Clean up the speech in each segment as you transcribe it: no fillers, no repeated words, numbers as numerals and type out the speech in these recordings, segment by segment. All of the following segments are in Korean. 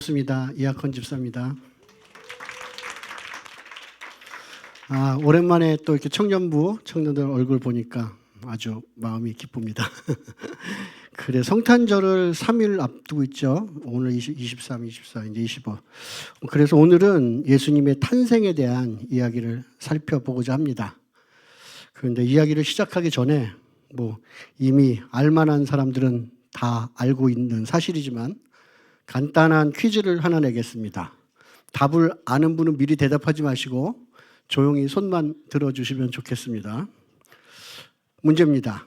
반갑습니다. 이학헌 집사입니다. 오랜만에 또 이렇게 청년부 청년들 얼굴 보니까 아주 마음이 기쁩니다. 그래, 성탄절을 3일 앞두고 있죠. 오늘 23, 24, 이제 25. 그래서 오늘은 예수님의 탄생에 대한 이야기를 살펴보고자 합니다. 그런데 이야기를 시작하기 전에 이미 알만한 사람들은 다 알고 있는 사실이지만 간단한 퀴즈를 하나 내겠습니다. 답을 아는 분은 미리 대답하지 마시고 조용히 손만 들어주시면 좋겠습니다. 문제입니다.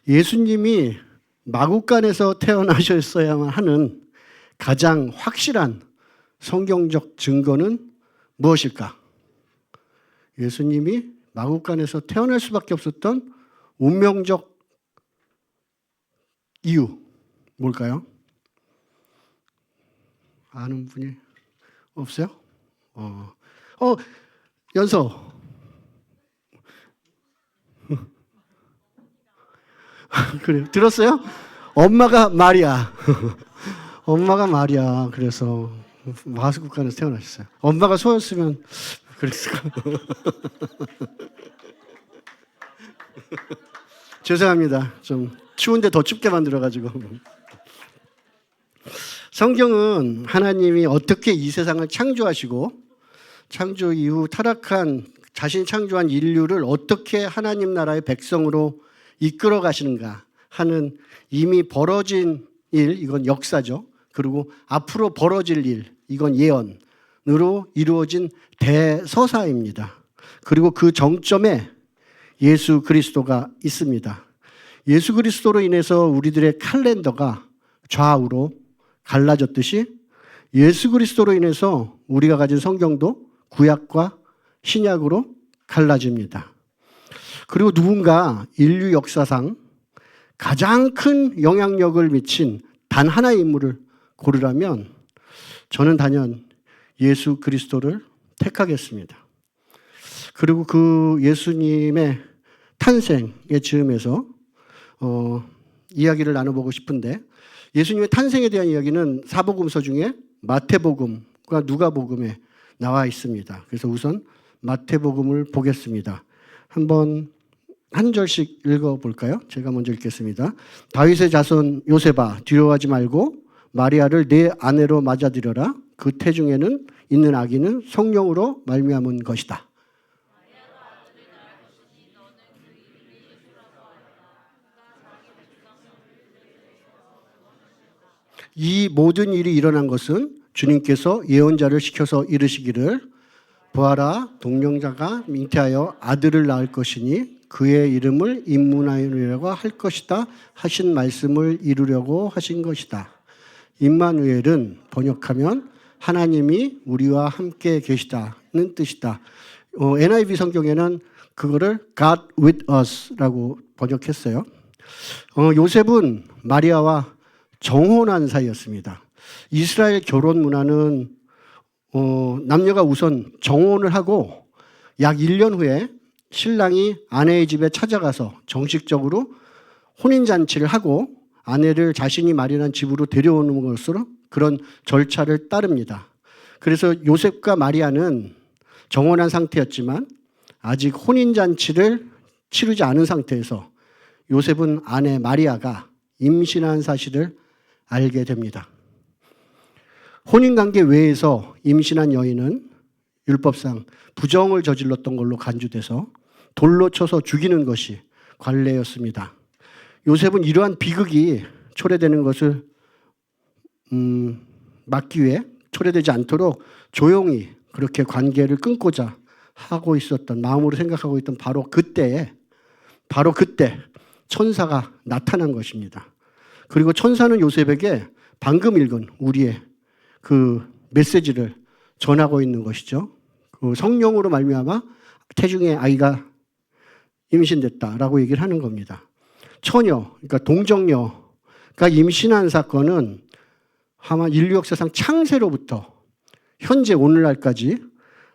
예수님이 마구간에서 태어나셨어야만 하는 가장 확실한 성경적 증거는 무엇일까? 예수님이 마구간에서 태어날 수밖에 없었던 운명적 이유 뭘까요? 아는 분이 없어요? 연서. 그래요. 들었어요? 엄마가 마리아. 엄마가 마리아. 그래서 마구간에서 태어나셨어요. 엄마가 소였으면 그랬을까? 죄송합니다. 좀 추운데 더 춥게 만들어가지고. 성경은 하나님이 어떻게 이 세상을 창조하시고 창조 이후 타락한 자신이 창조한 인류를 어떻게 하나님 나라의 백성으로 이끌어 가시는가 하는 이미 벌어진 일, 이건 역사죠. 그리고 앞으로 벌어질 일, 이건 예언으로 이루어진 대서사입니다. 그리고 그 정점에 예수 그리스도가 있습니다. 예수 그리스도로 인해서 우리들의 칼렌더가 좌우로 갈라졌듯이 예수 그리스도로 인해서 우리가 가진 성경도 구약과 신약으로 갈라집니다. 그리고 누군가 인류 역사상 가장 큰 영향력을 미친 단 하나의 인물을 고르라면 저는 단연 예수 그리스도를 택하겠습니다. 그리고 그 예수님의 탄생의 즈음에서 이야기를 나눠보고 싶은데, 예수님의 탄생에 대한 이야기는 사복음서 중에 마태복음과 누가복음에 나와 있습니다. 그래서 우선 마태복음을 보겠습니다. 한번 한 절씩 읽어볼까요? 제가 먼저 읽겠습니다. 다윗의 자손 요셉아, 두려워하지 말고 마리아를 내 아내로 맞아들여라. 그 태중에는 있는 아기는 성령으로 말미암은 것이다. 이 모든 일이 일어난 것은 주님께서 예언자를 시켜서 이르시기를 보아라, 동령자가 잉태하여 아들을 낳을 것이니 그의 이름을 임마누엘이라고 할 것이다 하신 말씀을 이루려고 하신 것이다. 임마누엘은 번역하면 하나님이 우리와 함께 계시다는 뜻이다. NIV 성경에는 그거를 God with us라고 번역했어요. 요셉은 마리아와 정혼한 사이였습니다. 이스라엘 결혼 문화는 남녀가 우선 정혼을 하고 약 1년 후에 신랑이 아내의 집에 찾아가서 정식적으로 혼인잔치를 하고 아내를 자신이 마련한 집으로 데려오는 것으로 그런 절차를 따릅니다. 그래서 요셉과 마리아는 정혼한 상태였지만 아직 혼인잔치를 치르지 않은 상태에서 요셉은 아내 마리아가 임신한 사실을 알게 됩니다. 혼인관계 외에서 임신한 여인은 율법상 부정을 저질렀던 걸로 간주돼서 돌로 쳐서 죽이는 것이 관례였습니다. 요셉은 이러한 비극이 초래되는 것을 막기 위해 초래되지 않도록 조용히 그렇게 관계를 끊고자 하고 있었던, 마음으로 생각하고 있던 바로 그때 천사가 나타난 것입니다. 그리고 천사는 요셉에게 방금 읽은 우리의 그 메시지를 전하고 있는 것이죠. 그 성령으로 말미암아 태중에 아이가 임신됐다라고 얘기를 하는 겁니다. 처녀, 그러니까 동정녀가 임신한 사건은 아마 인류 역사상 창세로부터 현재 오늘날까지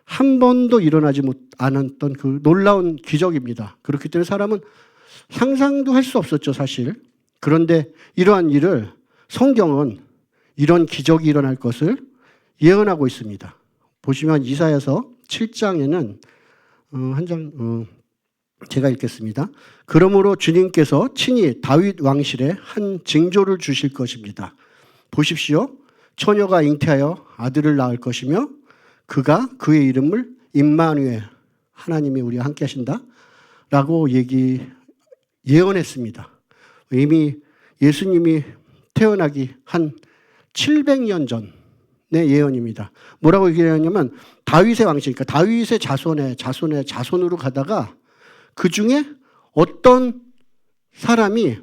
한 번도 일어나지 않았던 그 놀라운 기적입니다. 그렇기 때문에 사람은 상상도 할 수 없었죠, 사실. 그런데 이러한 일을 성경은 이런 기적이 일어날 것을 예언하고 있습니다. 보시면 이사야서 7장에는 한 장 제가 읽겠습니다. 그러므로 주님께서 친히 다윗 왕실에 한 징조를 주실 것입니다. 보십시오. 처녀가 잉태하여 아들을 낳을 것이며 그가 그의 이름을 임마누엘, 하나님이 우리와 함께 하신다 라고 예언했습니다. 이미 예수님이 태어나기 한 700년 전의 예언입니다. 뭐라고 얘기하냐면 다윗의 왕실, 그러니까 다윗의 자손으로 가다가 그 중에 어떤 사람이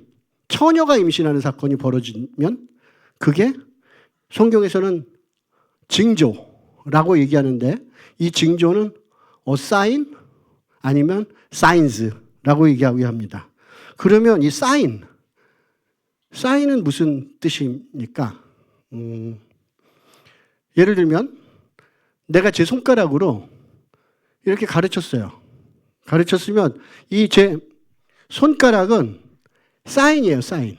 처녀가 임신하는 사건이 벌어지면 그게 성경에서는 징조라고 얘기하는데 이 징조는 sign 아니면 signs라고 얘기하고 합니다. 그러면 이 사인은 무슨 뜻입니까? 예를 들면 내가 제 손가락으로 이렇게 가르쳤어요. 가르쳤으면 이 제 손가락은 사인이에요, 사인.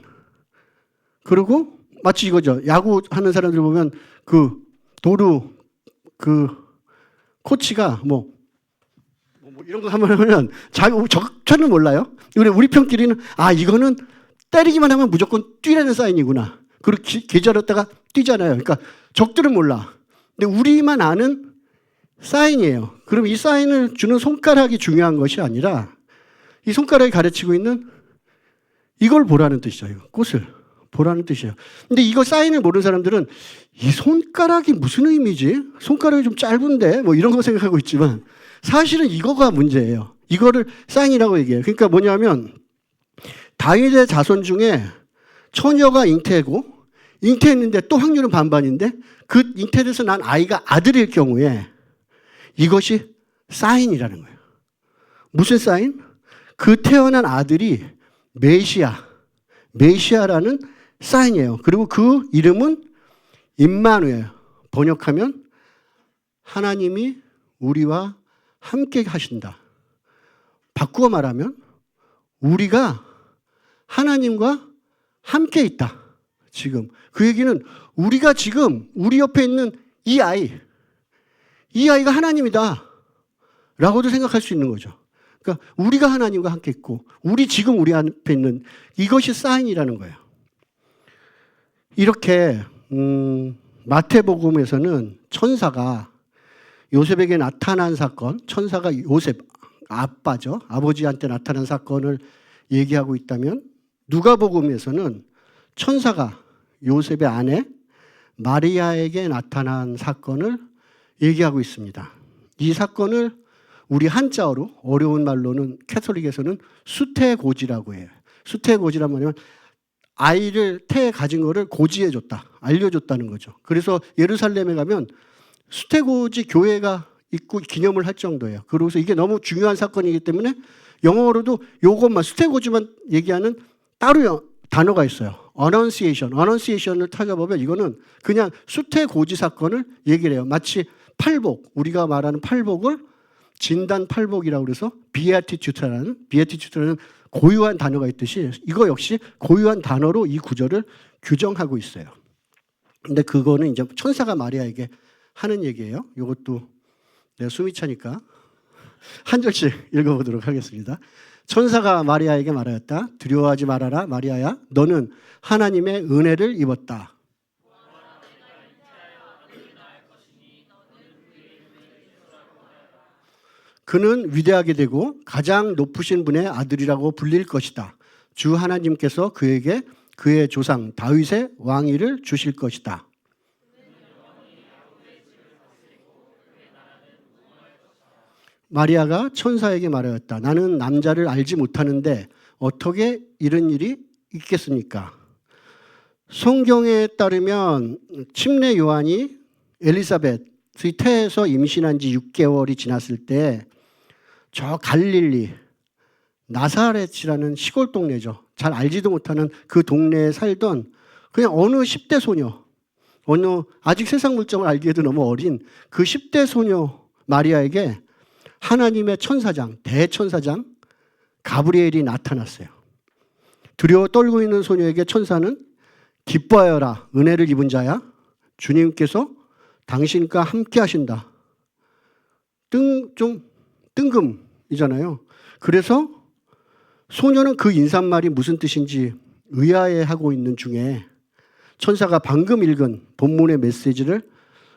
그리고 마치 이거죠. 야구하는 사람들 보면 그 도루 그 코치가 뭐 이런 거 하면 적절은 몰라요. 우리 편끼리는 이거는 때리기만 하면 무조건 뛰라는 사인이구나. 그리고 계절했다가 뛰잖아요. 그러니까 적들은 몰라. 근데 우리만 아는 사인이에요. 그럼 이 사인을 주는 손가락이 중요한 것이 아니라 이 손가락이 가르치고 있는 이걸 보라는 뜻이에요. 꽃을 보라는 뜻이에요. 근데 이거 사인을 모르는 사람들은 이 손가락이 무슨 의미지? 손가락이 좀 짧은데 뭐 이런 거 생각하고 있지만 사실은 이거가 문제예요. 이거를 사인이라고 얘기해요. 그러니까 뭐냐면 다윗의 자손 중에 처녀가 잉태했는데 또 확률은 반반인데 그 잉태돼서 난 아이가 아들일 경우에 이것이 사인이라는 거예요. 무슨 사인? 그 태어난 아들이 메시아라는 사인이에요. 그리고 그 이름은 임마누엘, 번역하면 하나님이 우리와 함께 하신다. 바꾸어 말하면 우리가 하나님과 함께 있다. 지금 그 얘기는 우리가 지금 우리 옆에 있는 이 아이가 하나님이다 라고도 생각할 수 있는 거죠. 그러니까 우리가 하나님과 함께 있고 지금 우리 앞에 있는 이것이 사인이라는 거예요. 이렇게 마태복음에서는 천사가 요셉에게 나타난 사건, 천사가 요셉 아빠죠. 아버지한테 나타난 사건을 얘기하고 있다면 누가복음에서는 천사가 요셉의 아내 마리아에게 나타난 사건을 얘기하고 있습니다. 이 사건을 우리 한자어로 어려운 말로는 캐톨릭에서는 수태고지라고 해요. 수태고지란 말이면 아이를 태에 가진 거를 고지해줬다, 알려줬다는 거죠. 그래서 예루살렘에 가면 수태고지 교회가 있고 기념을 할 정도예요. 그래서 이게 너무 중요한 사건이기 때문에 영어로도 이것만 수태고지만 얘기하는 따로 단어가 있어요. Annunciation을 찾아보면 이거는 그냥 수태고지 사건을 얘기를 해요. 마치 팔복, 우리가 말하는 팔복을 진단 팔복이라고 그래서 비에티튜드라는 고유한 단어가 있듯이 이거 역시 고유한 단어로 이 구절을 규정하고 있어요. 근데 그거는 이제 천사가 마리아에게 하는 얘기예요. 이것도 내가 숨이 차니까 한 절씩 읽어보도록 하겠습니다. 천사가 마리아에게 말하였다. 두려워하지 말아라 마리아야. 너는 하나님의 은혜를 입었다. 그는 위대하게 되고 가장 높으신 분의 아들이라고 불릴 것이다. 주 하나님께서 그에게 그의 조상 다윗의 왕위를 주실 것이다. 마리아가 천사에게 말하였다. 나는 남자를 알지 못하는데 어떻게 이런 일이 있겠습니까? 성경에 따르면 침례 요한이 엘리사벳의 태에서 임신한 지 6개월이 지났을 때 저 갈릴리 나사렛이라는 시골 동네죠. 잘 알지도 못하는 그 동네에 살던 그냥 어느 10대 소녀, 아직 세상 물정을 알기에도 너무 어린 그 10대 소녀 마리아에게 하나님의 천사장, 대천사장 가브리엘이 나타났어요. 두려워 떨고 있는 소녀에게 천사는 기뻐하여라, 은혜를 입은 자야. 주님께서 당신과 함께 하신다. 좀 뜬금이잖아요. 그래서 소녀는 그 인사말이 무슨 뜻인지 의아해하고 있는 중에 천사가 방금 읽은 본문의 메시지를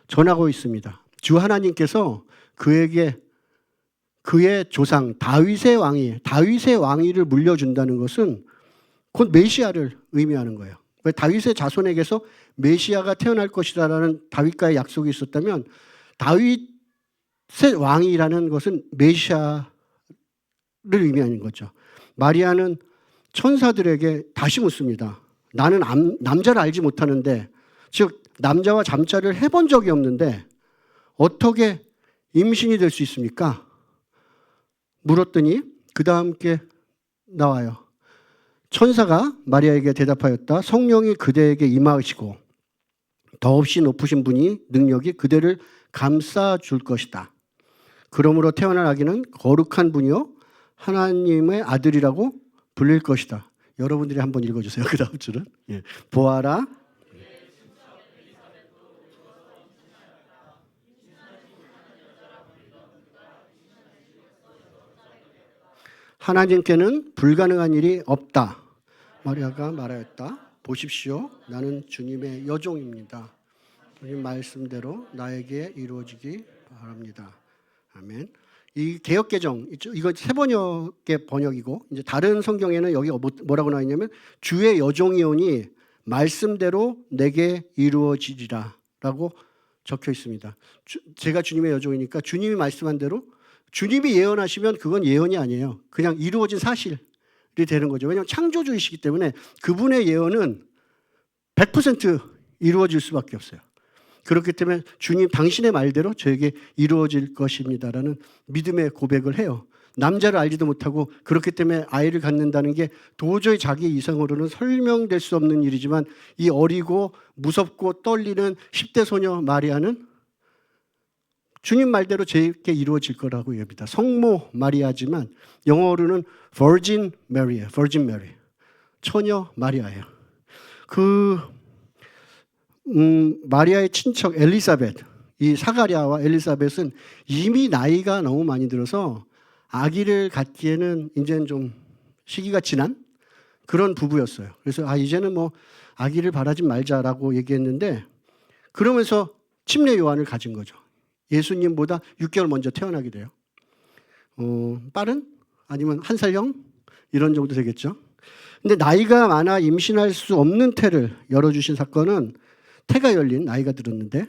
전하고 있습니다. 주 하나님께서 그에게 그의 조상 다윗의 왕위를 물려준다는 것은 곧 메시아를 의미하는 거예요. 왜 다윗의 자손에게서 메시아가 태어날 것이라는 다윗과의 약속이 있었다면 다윗의 왕이라는 것은 메시아를 의미하는 거죠. 마리아는 천사들에게 다시 묻습니다. 나는 남자를 알지 못하는데, 즉 남자와 잠자를 해본 적이 없는데 어떻게 임신이 될 수 있습니까? 물었더니 그 다음 게 나와요. 천사가 마리아에게 대답하였다. 성령이 그대에게 임하시고 더없이 높으신 분이 능력이 그대를 감싸줄 것이다. 그러므로 태어날 아기는 거룩한 분이요 하나님의 아들이라고 불릴 것이다. 여러분들이 한번 읽어주세요. 그 다음 줄은. 보아라. 하나님께는 불가능한 일이 없다. 마리아가 말하였다. 보십시오. 나는 주님의 여종입니다. 주님 말씀대로 나에게 이루어지기 바랍니다. 아멘. 이 개역개정, 이거 세번역의 번역이고, 이제 다른 성경에는 여기 뭐라고 나와 있냐면 주의 여종이오니 말씀대로 내게 이루어지리라 라고 적혀 있습니다. 제가 주님의 여종이니까 주님이 말씀한 대로, 주님이 예언하시면 그건 예언이 아니에요. 그냥 이루어진 사실이 되는 거죠. 왜냐하면 창조주이시기 때문에 그분의 예언은 100% 이루어질 수밖에 없어요. 그렇기 때문에 주님 당신의 말대로 저에게 이루어질 것입니다라는 믿음의 고백을 해요. 남자를 알지도 못하고 그렇기 때문에 아이를 갖는다는 게 도저히 자기 이성으로는 설명될 수 없는 일이지만, 이 어리고 무섭고 떨리는 10대 소녀 마리아는 주님 말대로 제게 이루어질 거라고 얘기합니다. 성모 마리아지만 영어로는 Virgin Mary예요. Virgin Mary. 처녀 마리아예요. 마리아의 친척 엘리사벳, 이 사가랴와 엘리사벳은 이미 나이가 너무 많이 들어서 아기를 갖기에는 이제는 좀 시기가 지난 그런 부부였어요. 그래서 이제는 뭐 아기를 바라지 말자라고 얘기했는데, 그러면서 침례 요한을 가진 거죠. 예수님보다 6개월 먼저 태어나게 돼요. 빠른? 아니면 한 살형? 이런 정도 되겠죠. 근데 나이가 많아 임신할 수 없는 태를 열어주신 사건은 태가 열린 나이가 들었는데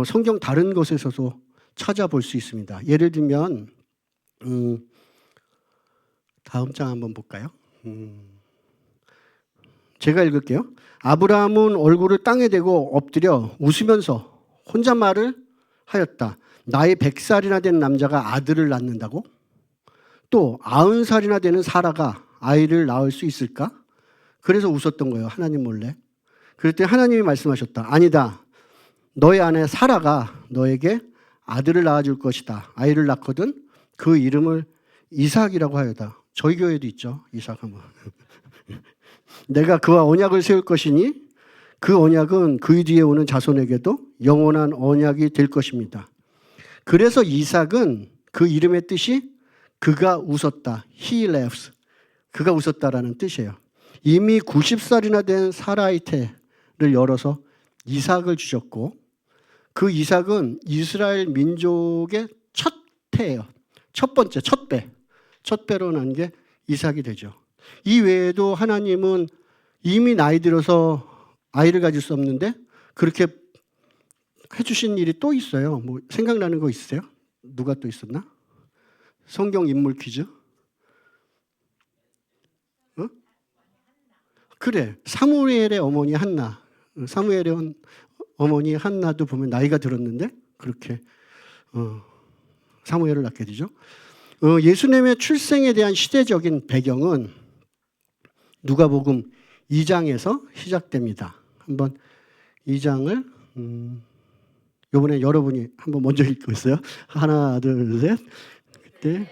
성경 다른 곳에서도 찾아볼 수 있습니다. 예를 들면 다음 장 한번 볼까요? 제가 읽을게요. 아브라함은 얼굴을 땅에 대고 엎드려 웃으면서 혼잣말을 하였다. 나이 100살이나 된 남자가 아들을 낳는다고? 또 90살이나 되는 사라가 아이를 낳을 수 있을까? 그래서 웃었던 거예요. 하나님 몰래. 그랬더니 하나님이 말씀하셨다. 아니다. 너의 아내 사라가 너에게 아들을 낳아줄 것이다. 아이를 낳거든 그 이름을 이삭이라고 하여다. 저희 교회도 있죠. 이삭 하면. 내가 그와 언약을 세울 것이니 그 언약은 그 뒤에 오는 자손에게도 영원한 언약이 될 것입니다. 그래서 이삭은 그 이름의 뜻이 그가 웃었다. He laughs. 그가 웃었다라는 뜻이에요. 이미 90살이나 된 사라의 태를 열어서 이삭을 주셨고, 그 이삭은 이스라엘 민족의 첫 태예요. 첫 번째, 첫 배로 난 게 이삭이 되죠. 이 외에도 하나님은 이미 나이 들어서 아이를 가질 수 없는데 그렇게 해주신 일이 또 있어요. 뭐 생각나는 거 있으세요? 누가 또 있었나? 성경 인물 퀴즈? 그래, 사무엘의 어머니 한나. 사무엘의 어머니 한나도 보면 나이가 들었는데 그렇게 사무엘을 낳게 되죠. 예수님의 출생에 대한 시대적인 배경은 누가복음 2장에서 시작됩니다. 한번 2장을 이번에 여러분이 한번 먼저 읽고 있어요. 하나, 둘, 셋. 그때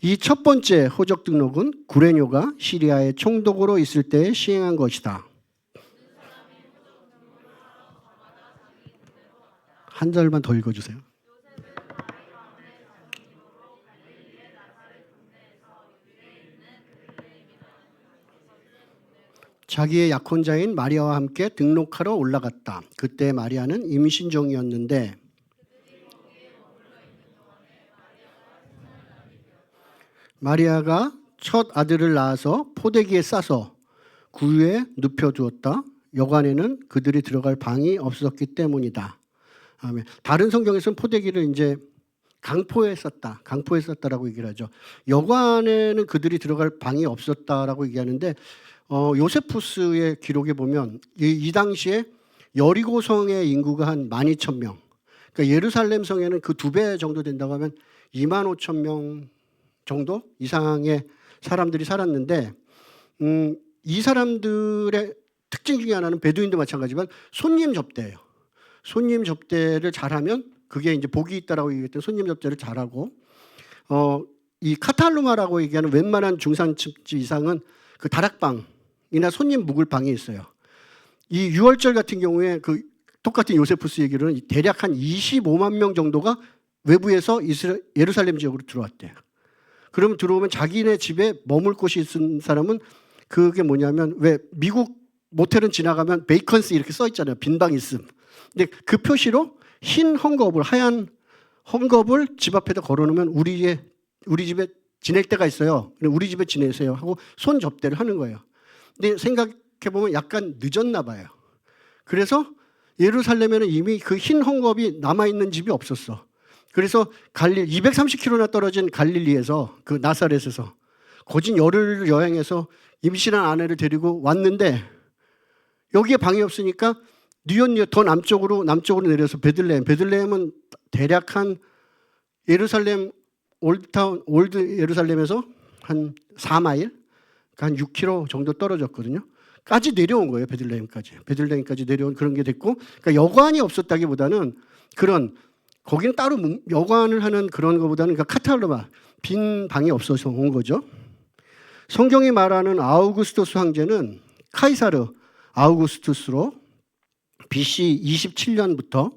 이 첫 번째 호적 등록은 구레뇨가 시리아의 총독으로 있을 때 시행한 것이다. 한 절만 더 읽어주세요. 자기의 약혼자인 마리아와 함께 등록하러 올라갔다. 그때 마리아는 임신 중이었는데 마리아가 첫 아들을 낳아서 포대기에 싸서 구유에 눕혀두었다. 여관에는 그들이 들어갈 방이 없었기 때문이다. 아멘. 다른 성경에서는 포대기를 이제 강포에 썼다. 강포에 썼다라고 얘기를 하죠. 여관에는 그들이 들어갈 방이 없었다라고 얘기하는데 요세푸스의 기록에 보면 이 당시에 여리고성의 인구가 한 12,000명. 그러니까 예루살렘 성에는 그 2배 정도 된다고 하면 25,000명 정도 이상의 사람들이 살았는데 이 사람들의 특징 중에 하나는 베두인도 마찬가지지만 손님 접대예요. 손님 접대를 잘하면 그게 이제 복이 있다라고 얘기했던 손님 접대를 잘하고 이 카탈루마라고 얘기하는 웬만한 중산층 이상은 그 다락방이나 손님 묵을 방이 있어요. 이 6월절 같은 경우에 그 똑같은 요세푸스 얘기로는 대략 한 25만 명 정도가 외부에서 예루살렘 지역으로 들어왔대요. 그러면 들어오면 자기네 집에 머물 곳이 있는 사람은 그게 뭐냐면 왜 미국 모텔은 지나가면 베이컨스 이렇게 써 있잖아요. 빈 방 있음. 근데 그 표시로 흰 헝겊을 하얀 헝겊을 집 앞에다 걸어놓으면 우리 집에 지낼 때가 있어요. 우리 집에 지내세요 하고 손 접대를 하는 거예요. 근데 생각해 보면 약간 늦었나 봐요. 그래서 예루살렘에는 이미 그 흰 헝겊이 남아 있는 집이 없었어. 그래서 230km나 떨어진 갈릴리에서 그 나사렛에서 거진 열흘 여행해서 임신한 아내를 데리고 왔는데 여기에 방이 없으니까 뉴욕 더 남쪽으로 내려서 베들레헴은 대략 한 예루살렘 올드 예루살렘에서 한 4마일, 한 6km 정도 떨어졌거든요. 까지 내려온 거예요. 베들레헴까지 내려온 그런 게 됐고, 그러니까 여관이 없었다기보다는 그런 거기는 따로 여관을 하는 그런 것보다는 그러니까 카탈루마 빈 방이 없어서 온 거죠. 성경이 말하는 아우구스투스 황제는 카이사르 아우구스투스로 BC 27년부터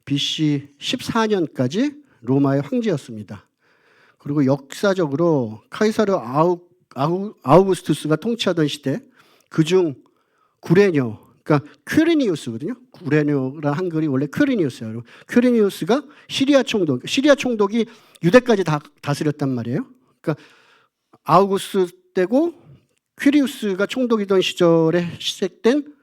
BC 14년까지 로마의 황제였습니다. 그리고 역사적으로 카이사르 아우구스투스가 통치하던 시대 그중 구레뇨 그러니까 퀴리니우스거든요. 구레뇨라 한글이 원래 퀴리니우스예요. 퀴리니우스가 시리아 총독이 유대까지 다 다스렸단 말이에요. 그러니까 아우구스투스 때고 퀴리우스가 총독이던 시절에 시작된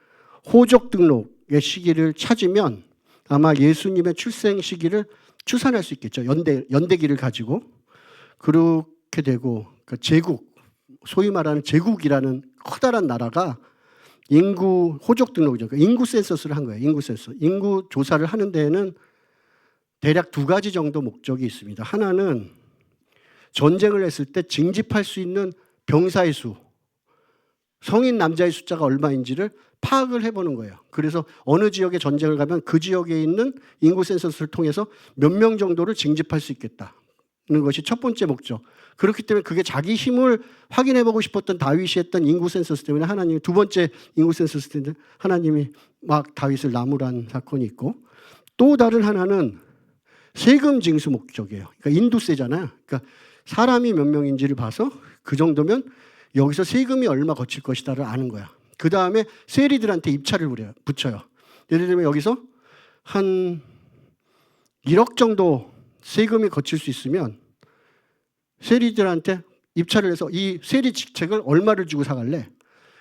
호적 등록의 시기를 찾으면 아마 예수님의 출생 시기를 추산할 수 있겠죠. 연대기를 가지고 그렇게 되고 그러니까 제국 소위 말하는 제국이라는 커다란 나라가 인구 호적 등록이죠. 그러니까 인구 센서스를 한 거예요. 인구 조사를 하는 데에는 대략 2가지 정도 목적이 있습니다. 하나는 전쟁을 했을 때 징집할 수 있는 병사의 수, 성인 남자의 숫자가 얼마인지를 파악을 해보는 거예요. 그래서 어느 지역에 전쟁을 가면 그 지역에 있는 인구 센서스를 통해서 몇 명 정도를 징집할 수 있겠다는 것이 첫 번째 목적. 그렇기 때문에 그게 자기 힘을 확인해보고 싶었던 다윗이 했던 인구 센서스 때문에 하나님이 두 번째 인구 센서스 때문에 하나님이 막 다윗을 나무란 사건이 있고 또 다른 하나는 세금 징수 목적이에요. 그러니까 인두세잖아요. 그러니까 사람이 몇 명인지를 봐서 그 정도면 여기서 세금이 얼마 거칠 것이다를 아는 거야. 그 다음에 세리들한테 입찰을 붙여요. 예를 들면 여기서 한 1억 정도 세금이 거칠 수 있으면 세리들한테 입찰을 해서 이 세리 직책을 얼마를 주고 사갈래?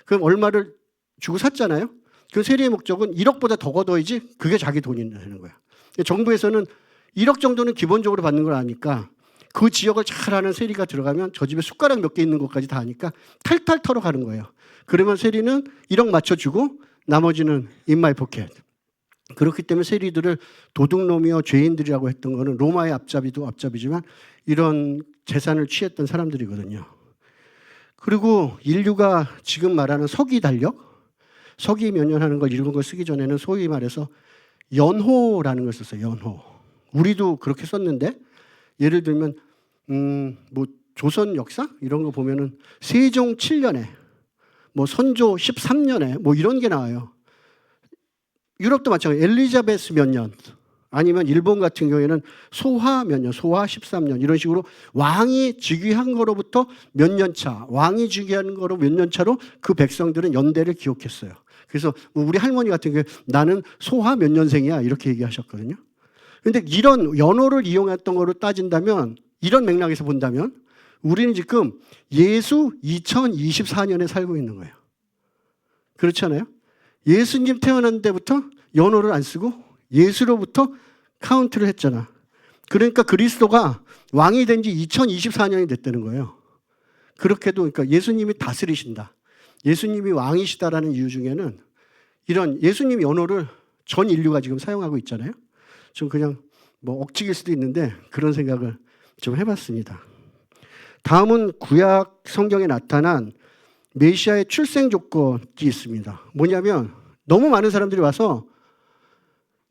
그럼 얼마를 주고 샀잖아요. 그 세리의 목적은 1억보다 더 걷어야지 그게 자기 돈이 되는 거야. 정부에서는 1억 정도는 기본적으로 받는 걸 아니까 그 지역을 잘 아는 세리가 들어가면 저 집에 숟가락 몇 개 있는 것까지 다 아니까 탈탈 털어 가는 거예요. 그러면 세리는 1억 맞춰주고 나머지는 in my pocket. 그렇기 때문에 세리들을 도둑놈이요 죄인들이라고 했던 거는 로마의 앞잡이도 앞잡이지만 이런 재산을 취했던 사람들이거든요. 그리고 인류가 지금 말하는 서기 달력, 서기 면연하는 걸 읽은 걸 쓰기 전에는 소위 말해서 연호라는 걸 썼어요. 연호. 우리도 그렇게 썼는데 예를 들면 뭐 조선 역사 이런 거 보면은 세종 7년에 뭐 선조 13년에 뭐 이런 게 나와요. 유럽도 마찬가지. 엘리자베스 몇 년, 아니면 일본 같은 경우에는 소화 몇 년, 소화 13년 이런 식으로 왕이 즉위한 거로부터 몇 년 차, 왕이 즉위한 거로 몇 년 차로 그 백성들은 연대를 기억했어요. 그래서 우리 할머니 같은 경우에 나는 소화 몇 년생이야 이렇게 얘기하셨거든요. 그런데 이런 연호를 이용했던 거로 따진다면, 이런 맥락에서 본다면 우리는 지금 예수 2024년에 살고 있는 거예요. 그렇지 않아요? 예수님 태어난 때부터 연호를 안 쓰고 예수로부터 카운트를 했잖아. 그러니까 그리스도가 왕이 된 지 2024년이 됐다는 거예요. 그렇게도 그러니까 예수님이 다스리신다, 예수님이 왕이시다라는 이유 중에는 이런 예수님 연호를 전 인류가 지금 사용하고 있잖아요. 좀 그냥 뭐 억지일 수도 있는데 그런 생각을 좀 해봤습니다. 다음은 구약 성경에 나타난 메시아의 출생 조건이 있습니다. 뭐냐면 너무 많은 사람들이 와서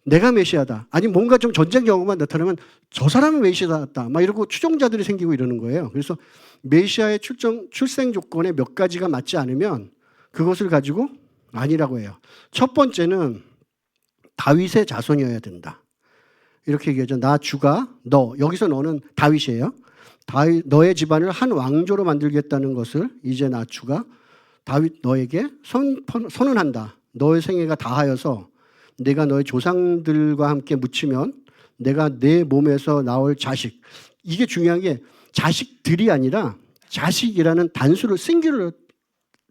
내가 메시아다, 아니 뭔가 좀 전쟁 경우만 나타나면 저 사람은 메시아다 막 이러고 추종자들이 생기고 이러는 거예요. 그래서 메시아의 출생 조건에 몇 가지가 맞지 않으면 그것을 가지고 아니라고 해요. 첫 번째는 다윗의 자손이어야 된다. 이렇게 얘기하죠. 나 주가 너, 여기서 너는 다윗이에요. 다윗, 너의 집안을 한 왕조로 만들겠다는 것을 이제 나 주가 다윗 너에게 선언한다. 너의 생애가 다하여서 내가 너의 조상들과 함께 묻히면 내가 내 몸에서 나올 자식, 이게 중요한 게 자식들이 아니라 자식이라는 단수를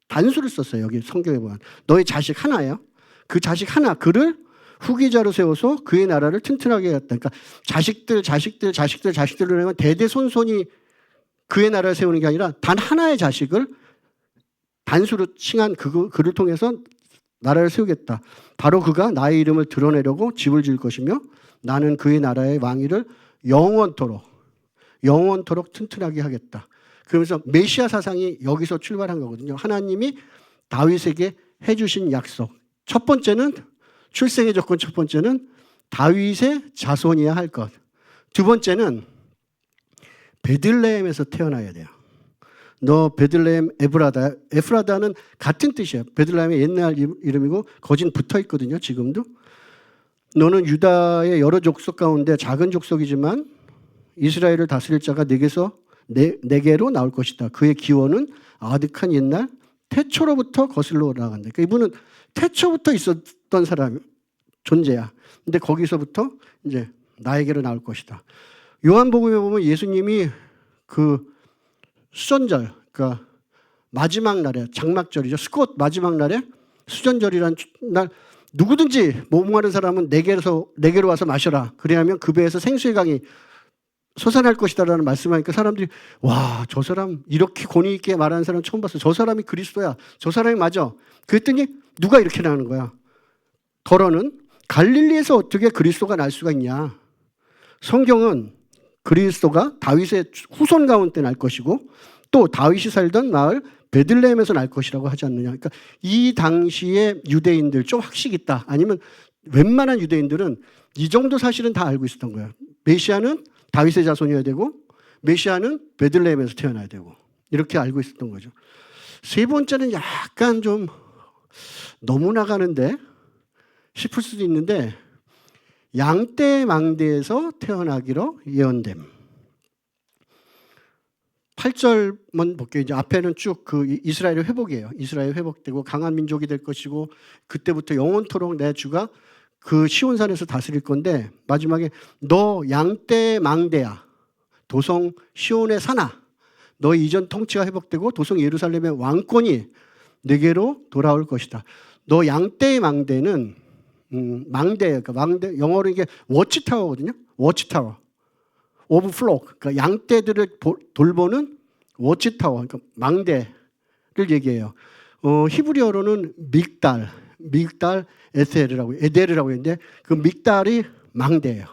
단수를 썼어요. 여기 성경에 보면 너의 자식 하나예요. 그 자식 하나, 그를 후계자로 세워서 그의 나라를 튼튼하게 했다. 그러니까 자식들로 하면 대대손손이 그의 나라를 세우는 게 아니라 단 하나의 자식을 단수로 칭한 그를 통해서 나라를 세우겠다. 바로 그가 나의 이름을 드러내려고 집을 지을 것이며 나는 그의 나라의 왕위를 영원토록 튼튼하게 하겠다. 그러면서 메시아 사상이 여기서 출발한 거거든요. 하나님이 다윗에게 해주신 약속. 첫 번째는 출생의 조건, 첫 번째는 다윗의 자손이야 할 것. 두 번째는 베들레헴에서 태어나야 돼요. 너 베들레헴 에프라다는 같은 뜻이에요. 베들레헴의 옛날 이름이고 거진 붙어 있거든요. 지금도. 너는 유다의 여러 족속 가운데 작은 족속이지만 이스라엘을 다스릴 자가 내게로 나올 것이다. 그의 기원은 아득한 옛날 태초로부터 거슬러 올라간다. 그러니까 이분은 태초부터 있었던 사람, 존재야. 근데 거기서부터 이제 나에게로 나올 것이다. 요한복음에 보면 예수님이 그 수전절, 그러니까 마지막 날에, 장막절이죠. 스콧 마지막 날에 수전절이라는 날 누구든지 목마른 사람은 내게로 와서 마셔라. 그래야면 그 배에서 생수의 강이 솟아날 것이다라는 말씀하니까 사람들이 와, 저 사람 이렇게 권위 있게 말하는 사람 처음 봤어. 저 사람이 그리스도야. 저 사람이 맞아. 그랬더니 누가 이렇게 나오는 거야. 더러는 갈릴리에서 어떻게 그리스도가 날 수가 있냐. 성경은 그리스도가 다윗의 후손 가운데 날 것이고 또 다윗이 살던 마을 베들레헴에서 날 것이라고 하지 않느냐. 그러니까 이 당시에 유대인들 좀 학식 있다, 아니면 웬만한 유대인들은 이 정도 사실은 다 알고 있었던 거예요. 메시아는 다윗의 자손이어야 되고 메시아는 베들레헴에서 태어나야 되고 이렇게 알고 있었던 거죠. 세 번째는 약간 좀 너무 나가는데 싶을 수도 있는데 양떼 망대에서 태어나기로 예언됨. 8절만 볼게요. 이제 앞에는 쭉 그 이스라엘의 회복이에요. 이스라엘 회복되고 강한 민족이 될 것이고 그때부터 영원토록 내 주가 그 시온산에서 다스릴 건데 마지막에 너 양떼 망대야. 도성 시온의 산아. 너의 이전 통치가 회복되고 도성 예루살렘의 왕권이 내게로 돌아올 것이다. 너 양떼의 망대는 그러니까 망대 영어로 이게 워치타워거든요. 워치타워. 오브 플록. 그러니까 양떼들을 돌보는 워치타워. 그러니까 망대를 얘기해요. 히브리어로는 믹달 에데르라고 했는데 그 믹달이 망대예요.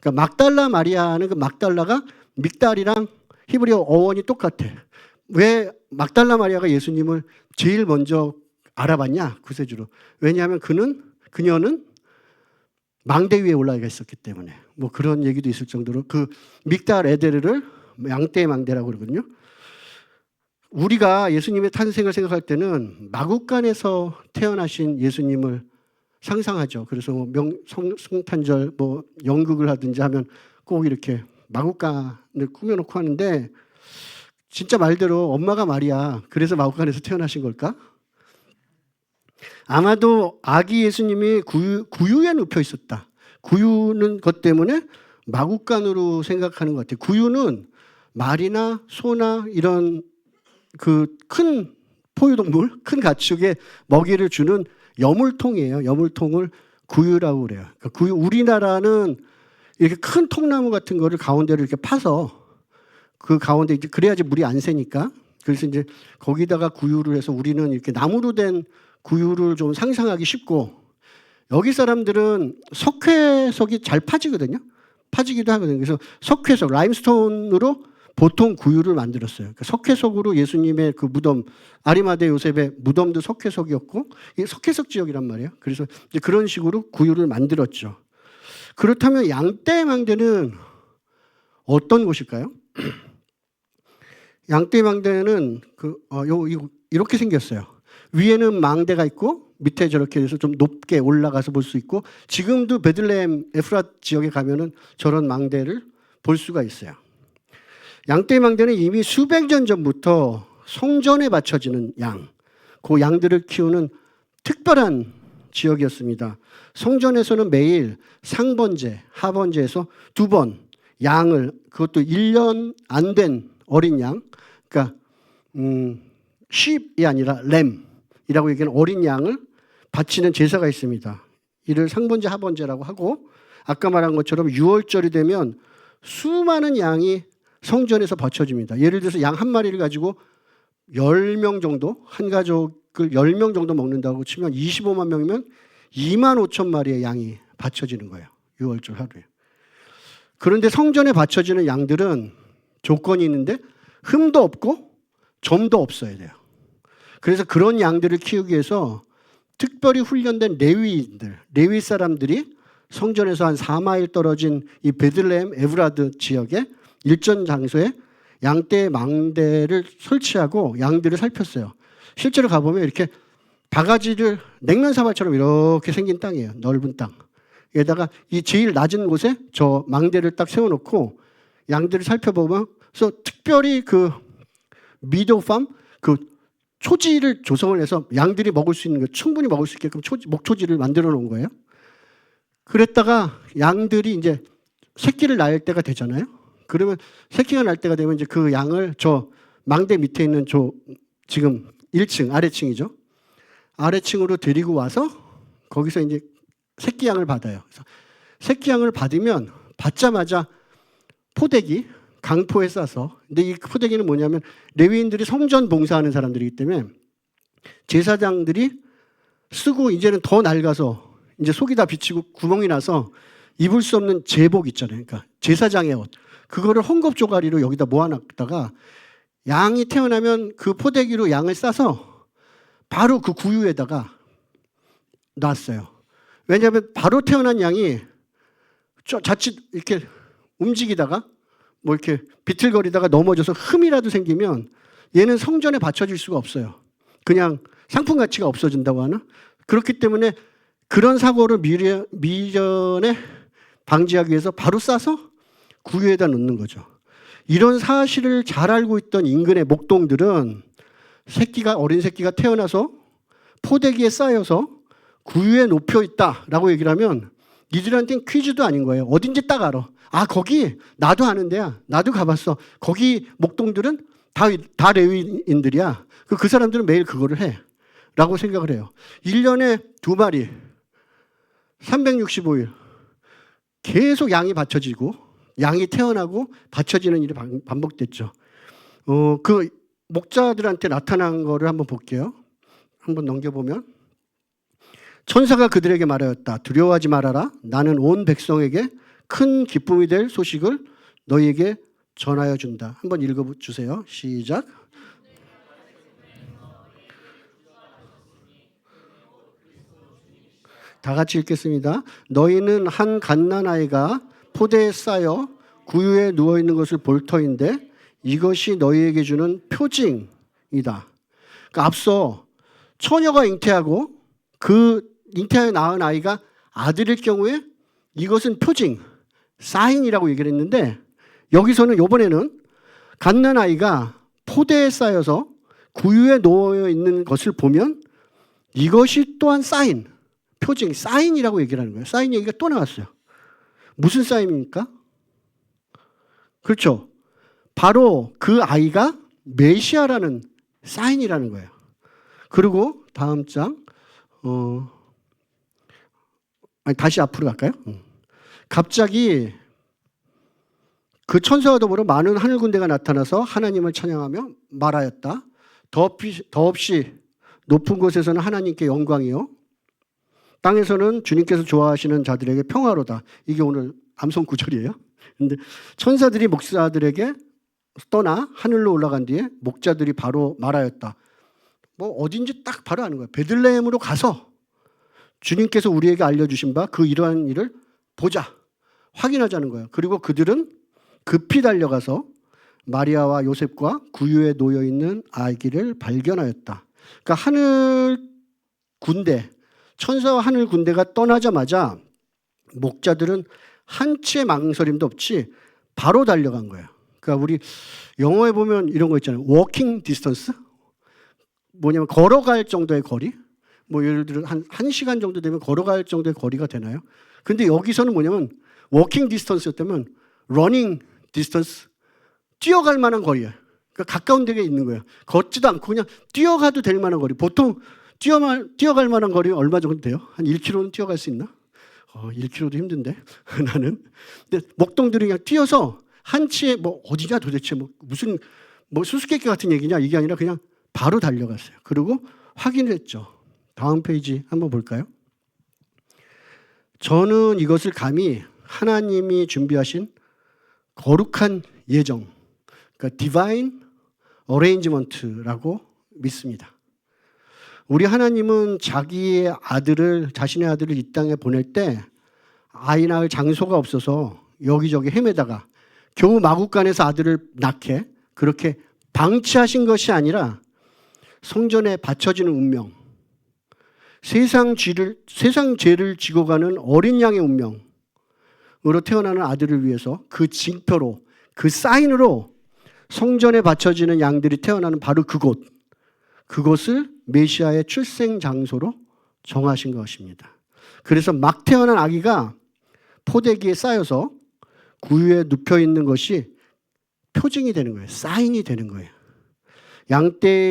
그러니까 막달라 마리아는 그 막달라가 믹달이랑 히브리어 어원이 똑같아. 왜 막달라 마리아가 예수님을 제일 먼저 알아봤냐? 구세주로. 왜냐하면 그녀는 망대 위에 올라가 있었기 때문에. 뭐 그런 얘기도 있을 정도로 그 믹달 에데르를 양떼의 망대라고 그러거든요. 우리가 예수님의 탄생을 생각할 때는 마국간에서 태어나신 예수님을 상상하죠. 그래서 성탄절 연극을 하든지 하면 꼭 이렇게 마국간을 꾸며놓고 하는데, 진짜 말대로 엄마가 마리아, 그래서 마국간에서 태어나신 걸까? 아마도 아기 예수님이 구유에 눕혀 있었다. 구유는 것 때문에 마국간으로 생각하는 것 같아요. 구유는 말이나 소나 이런 그 큰 포유동물, 큰 가축에 먹이를 주는 여물통이에요. 여물통을 구유라고 그래요. 그러니까 구유, 우리나라는 이렇게 큰 통나무 같은 거를 가운데로 이렇게 파서 그 가운데 이제 그래야지 물이 안 새니까, 그래서 이제 거기다가 구유를 해서 우리는 이렇게 나무로 된 구유를 좀 상상하기 쉽고, 여기 사람들은 석회석이 잘 파지거든요. 파지기도 하거든요. 그래서 석회석, 라임스톤으로 보통 구유를 만들었어요. 그러니까 석회석으로 예수님의 그 무덤, 아리마대 요셉의 무덤도 석회석이었고, 이게 석회석 지역이란 말이에요. 그래서 이제 그런 식으로 구유를 만들었죠. 그렇다면 양떼의 망대는 어떤 곳일까요? 양떼의 망대는 이렇게 생겼어요. 위에는 망대가 있고 밑에 저렇게 해서 좀 높게 올라가서 볼 수 있고, 지금도 베들레헴 에프랏 지역에 가면은 저런 망대를 볼 수가 있어요. 양떼의 망대는 이미 수백 년 전부터 성전에 바쳐지는 양, 그 양들을 키우는 특별한 지역이었습니다. 성전에서는 매일 상번제, 하번제에서 2번 양을, 그것도 1년 안 된 어린 양, 그러니까 sheep이 아니라 lamb이라고 얘기하는 어린 양을 바치는 제사가 있습니다. 이를 상번제, 하번제라고 하고, 아까 말한 것처럼 6월절이 되면 수많은 양이 성전에서 바쳐집니다. 예를 들어서 양 한 마리를 가지고 10명 정도, 한 가족을 10명 정도 먹는다고 치면 25만 명이면 2만 5천 마리의 양이 바쳐지는 거예요. 6월절 하루에. 그런데 성전에 바쳐지는 양들은 조건이 있는데 흠도 없고 점도 없어야 돼요. 그래서 그런 양들을 키우기 위해서 특별히 훈련된 레위 사람들이 성전에서 한 4마일 떨어진 이 베들레헴 에브라드 지역의 일전 장소에 양떼의 망대를 설치하고 양들을 살폈어요. 실제로 가보면 이렇게 바가지를 냉면 사발처럼 이렇게 생긴 땅이에요. 넓은 땅. 여기다가 이 제일 낮은 곳에 저 망대를 딱 세워놓고 양들을 살펴보면서 특별히 그 미도팜, 그 초지를 조성을 해서 양들이 먹을 수 있는 거, 충분히 먹을 수 있게끔 목초지를 만들어 놓은 거예요. 그랬다가 양들이 이제 새끼를 낳을 때가 되잖아요. 그러면 새끼가 날 때가 되면 이제 그 양을 저 망대 밑에 있는 저 지금 1층, 아래층이죠. 아래층으로 데리고 와서 거기서 이제 새끼 양을 받아요. 그래서 새끼 양을 받자마자 포대기, 강포에 싸서, 근데 이 포대기는 뭐냐면 레위인들이 성전 봉사하는 사람들이기 때문에 제사장들이 쓰고 이제는 더 낡아서 이제 속이 다 비치고 구멍이 나서 입을 수 없는 제복 있잖아요. 그러니까 제사장의 옷. 그거를 헝겊 조가리로 여기다 모아놨다가 양이 태어나면 그 포대기로 양을 싸서 바로 그 구유에다가 놨어요. 왜냐하면 바로 태어난 양이 자칫 이렇게 움직이다가 뭐 이렇게 비틀거리다가 넘어져서 흠이라도 생기면 얘는 성전에 바쳐질 수가 없어요. 그냥 상품 가치가 없어진다고 하나? 그렇기 때문에 그런 사고를 미전에 방지하기 위해서 바로 싸서 구유에다 놓는 거죠. 이런 사실을 잘 알고 있던 인근의 목동들은 어린 새끼가 태어나서 포대기에 쌓여서 구유에 놓여 있다라고 얘기를 하면 이들한테는 퀴즈도 아닌 거예요. 어딘지 딱 알아. 아, 거기 나도 아는 데야. 나도 가봤어. 거기 목동들은 다 레위인들이야. 그 사람들은 매일 그거를 해. 라고 생각을 해요. 1년에 2마리, 365일 계속 양이 바쳐지고 양이 태어나고 바쳐지는 일이 반복됐죠. 그 목자들한테 나타난 거를 한번 볼게요. 한번 넘겨보면 천사가 그들에게 말하였다. 두려워하지 말아라. 나는 온 백성에게 큰 기쁨이 될 소식을 너희에게 전하여 준다. 한번 읽어주세요. 시작. 다 같이 읽겠습니다. 너희는 한 갓난아이가 포대에 쌓여 구유에 누워있는 것을 볼 터인데 이것이 너희에게 주는 표징이다. 그러니까 앞서 처녀가 잉태하고 그 잉태하여 낳은 아이가 아들일 경우에 이것은 표징, 사인이라고 얘기를 했는데, 여기서는 이번에는 갓난 아이가 포대에 쌓여서 구유에 놓여 있는 것을 보면 이것이 또한 사인, 표징, 사인이라고 얘기를 하는 거예요. 사인 얘기가 또 나왔어요. 무슨 사인입니까? 그렇죠. 바로 그 아이가 메시아라는 사인이라는 거예요. 그리고 다음 장, 다시 앞으로 갈까요? 갑자기 그 천사와 더불어 많은 하늘 군대가 나타나서 하나님을 찬양하며 말하였다. 더없이 높은 곳에서는 하나님께 영광이요, 땅에서는 주님께서 좋아하시는 자들에게 평화로다. 이게 오늘 암송 구절이에요. 근데 천사들이 목사들에게 떠나 하늘로 올라간 뒤에 목자들이 바로 말하였다. 뭐 어딘지 딱 바로 아는 거예요. 베들레헴으로 가서 주님께서 우리에게 알려주신 바 그 이러한 일을 보자, 확인하자는 거예요. 그리고 그들은 급히 달려가서 마리아와 요셉과 구유에 놓여 있는 아기를 발견하였다. 그러니까 하늘 군대, 천사와 하늘 군대가 떠나자마자 목자들은 한치의 망설임도 없이 바로 달려간 거예요. 그러니까 우리 영어에 보면 이런 거 있잖아요. 워킹 디스턴스? 뭐냐면 걸어갈 정도의 거리? 뭐 예를 들어 한 1시간 정도 되면 걸어갈 정도의 거리가 되나요? 근데 여기서는 뭐냐면 워킹 디스턴스였다면 러닝 디스턴스, 뛰어갈 만한 거리예요. 그러니까 가까운 데에 있는 거예요. 걷지도 않고 그냥 뛰어가도 될 만한 거리. 보통 뛰어갈 만한 거리 얼마 정도 돼요? 한 1km는 뛰어갈 수 있나? 1km도 힘든데 나는. 근데 목동들이 그냥 뛰어서 한치에 뭐 어디냐 도대체 뭐 무슨 뭐 수수께끼 같은 얘기냐, 이게 아니라 그냥 바로 달려갔어요. 그리고 확인을 했죠. 다음 페이지 한번 볼까요? 저는 이것을 감히 하나님이 준비하신 거룩한 예정, 그러니까 divine arrangement라고 믿습니다. 우리 하나님은 자신의 아들을 이 땅에 보낼 때 아이 낳을 장소가 없어서 여기저기 헤매다가 겨우 마구간에서 아들을 낳게 그렇게 방치하신 것이 아니라 성전에 바쳐지는 운명, 세상 죄를 지고 가는 어린 양의 운명으로 태어나는 아들을 위해서 그 징표로, 그 사인으로 성전에 바쳐지는 양들이 태어나는 바로 그곳을 메시아의 출생 장소로 정하신 것입니다. 그래서 막 태어난 아기가 포대기에 쌓여서 구유에 눕혀 있는 것이 표징이 되는 거예요. 사인이 되는 거예요.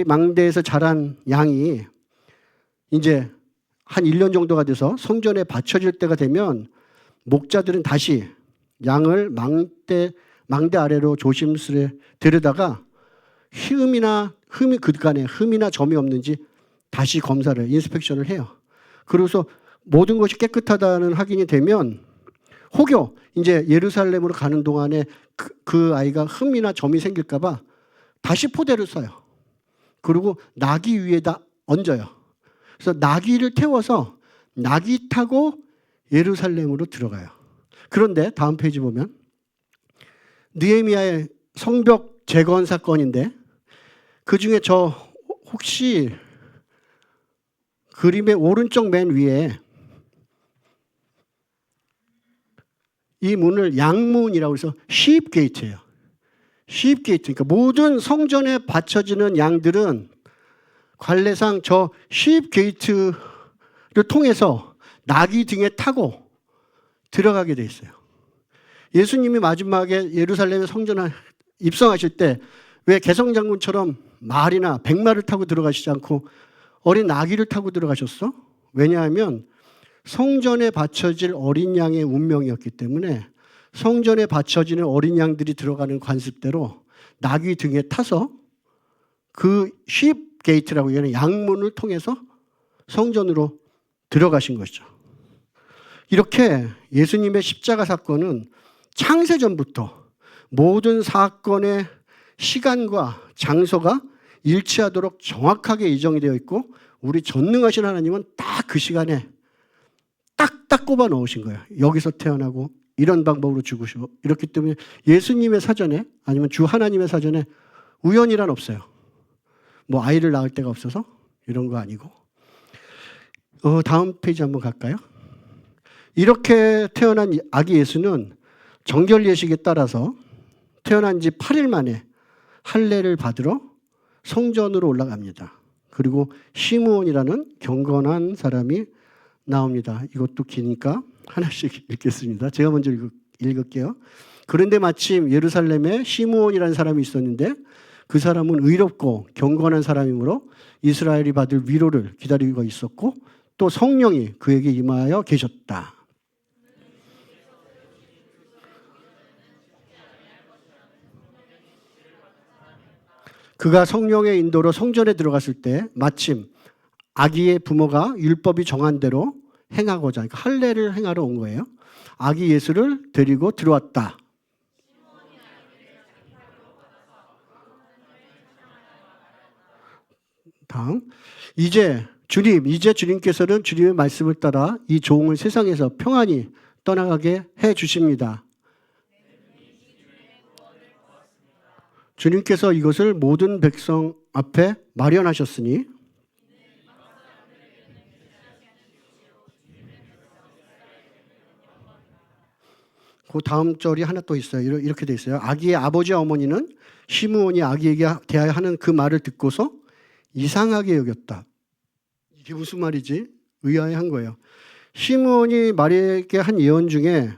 망대에서 자란 양이 이제 한 1년 정도가 돼서 성전에 바쳐질 때가 되면 목자들은 다시 양을 망대 아래로 조심스레 데려다가 흠이나 점이 없는지 다시 검사를, 인스펙션을 해요. 그래서 모든 것이 깨끗하다는 확인이 되면 혹여 이제 예루살렘으로 가는 동안에 그 아이가 흠이나 점이 생길까 봐 다시 포대를 써요. 그리고 나귀 위에다 얹어요. 그래서 나귀를 태워서 나귀 타고 예루살렘으로 들어가요. 그런데 다음 페이지 보면 느헤미야의 성벽 재건 사건인데, 그중에 저 혹시 그림의 오른쪽 맨 위에 이 문을 양문이라고 해서 sheep gate예요. sheep gate. 그러니까 모든 성전에 바쳐지는 양들은 관례상 저 sheep gate를 통해서 나귀 등에 타고 들어가게 돼 있어요. 예수님이 마지막에 예루살렘의 성전에 입성하실 때 왜 개성장군처럼 말이나 백마를 타고 들어가시지 않고 어린 나귀를 타고 들어가셨어? 왜냐하면 성전에 바쳐질 어린 양의 운명이었기 때문에 성전에 바쳐지는 어린 양들이 들어가는 관습대로 나귀 등에 타서 그 sheep gate라고 얘기하는 양문을 통해서 성전으로 들어가신 것이죠. 이렇게 예수님의 십자가 사건은 창세전부터 모든 사건의 시간과 장소가 일치하도록 정확하게 예정이 되어 있고, 우리 전능하신 하나님은 딱 그 시간에 딱딱 꼽아 넣으신 거예요. 여기서 태어나고 이런 방법으로 죽으시고 이렇기 때문에 예수님의 사전에 아니면 주 하나님의 사전에 우연이란 없어요. 뭐 아이를 낳을 데가 없어서 이런 거 아니고. 다음 페이지 한번 갈까요? 이렇게 태어난 아기 예수는 정결 예식에 따라서 태어난 지 8일 만에 할례를 받으러 성전으로 올라갑니다. 그리고 시므온이라는 경건한 사람이 나옵니다. 이것도 기니까 하나씩 읽겠습니다. 제가 먼저 읽을게요. 그런데 마침 예루살렘에 시므온이라는 사람이 있었는데 그 사람은 의롭고 경건한 사람이므로 이스라엘이 받을 위로를 기다리고 있었고 또 성령이 그에게 임하여 계셨다. 그가 성령의 인도로 성전에 들어갔을 때 마침 아기의 부모가 율법이 정한 대로 행하고자, 그러니까 할례를 행하러 온 거예요. 아기 예수를 데리고 들어왔다. 다음, 이제 주님께서는 주님의 말씀을 따라 이 종을 세상에서 평안히 떠나가게 해 주십니다. 주님께서 이것을 모든 백성 앞에 마련하셨으니 그 다음 절이 하나 또 있어요. 이렇게 돼 있어요. 아기의 아버지와 어머니는 시므온이 아기에게 대하여 하는 그 말을 듣고서 이상하게 여겼다. 이게 무슨 말이지? 의아해한 거예요. 시므온이 마리아에게 한 예언 중에